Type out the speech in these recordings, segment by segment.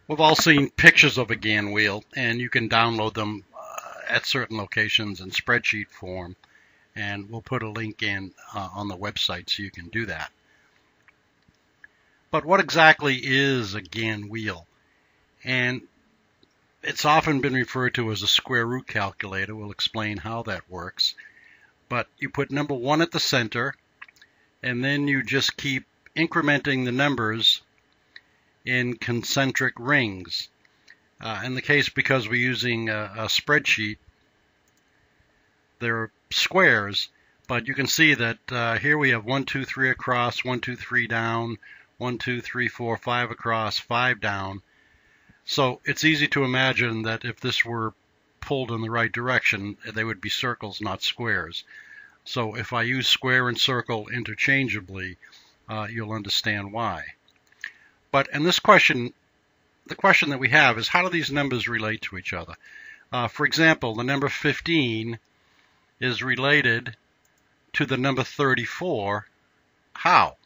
We've all seen pictures of a Gann wheel, and you can download them at certain locations in spreadsheet form, and we'll put a link in on the website so you can do that. But what exactly is a Gann wheel? And it's often been referred to as a square root calculator. We'll explain how that works. But you put number 1 at the center, and then you just keep incrementing the numbers in concentric rings. In the case, because we're using a spreadsheet, they're squares, but you can see that here we have 1, 2, 3 across, 1, 2, 3 down, 1, 2, 3, 4, 5 across, 5 down. So it's easy to imagine that if this were pulled in the right direction, they would be circles, not squares. So if I use square and circle interchangeably, you'll understand why. But in this question, the question that we have is, how do these numbers relate to each other? For example, the number 15 is related to the number 34. How?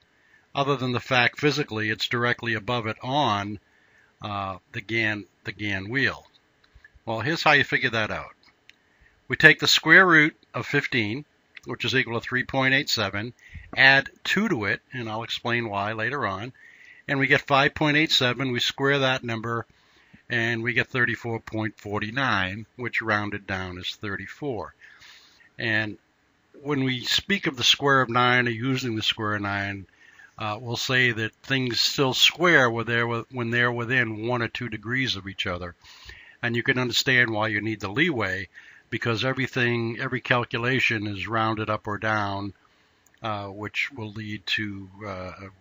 Other than the fact physically it's directly above it on the Gann wheel. Well, here's how you figure that out. We take the square root of 15, which is equal to 3.87, add 2 to it, and I'll explain why later on, and we get 5.87. We square that number, and we get 34.49, which rounded down is 34. And when we speak of the square of 9 or using the square of 9, we'll say that things still square when they're within 1 or 2 degrees of each other. And you can understand why you need the leeway, because every calculation is rounded up or down, which will lead to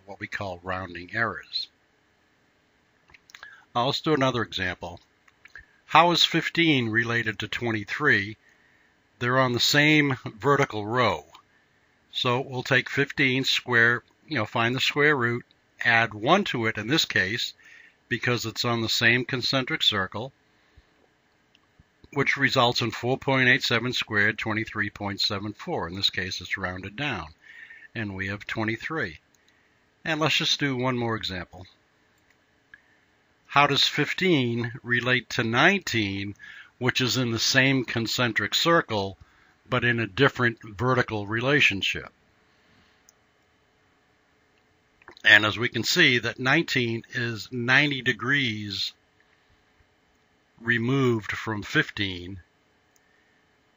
what we call rounding errors. Let's do another example. How is 15 related to 23? They're on the same vertical row. So we'll take 15, find the square root, add 1 to it in this case, because it's on the same concentric circle, which results in 4.87 squared, 23.74. In this case, it's rounded down, and we have 23. And let's just do one more example. How does 15 relate to 19, which is in the same concentric circle, but in a different vertical relationship? And as we can see, that 19 is 90 degrees removed from 15.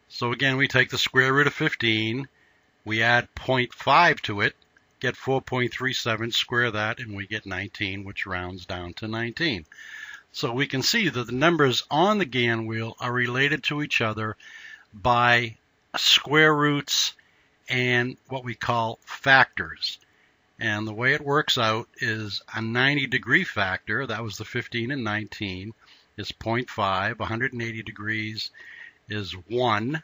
So again, we take the square root of 15, we add 0.5 to it, get 4.37, square that, and we get 19, which rounds down to 19. So we can see that the numbers on the Gann wheel are related to each other by square roots and what we call factors. And the way it works out is a 90-degree factor, that was the 15 and 19, is 0.5. 180 degrees is 1.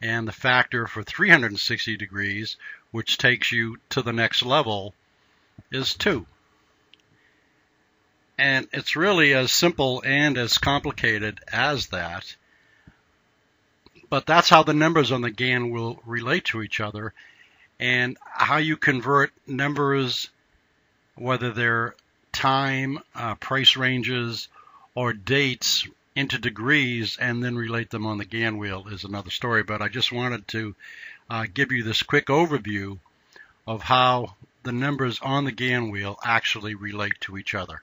And the factor for 360 degrees, which takes you to the next level, is 2. And it's really as simple and as complicated as that. But that's how the numbers on the Gann will relate to each other, and how you convert numbers, whether they're time, price ranges, or dates, into degrees and then relate them on the Gann wheel is another story. But I just wanted to give you this quick overview of how the numbers on the Gann wheel actually relate to each other.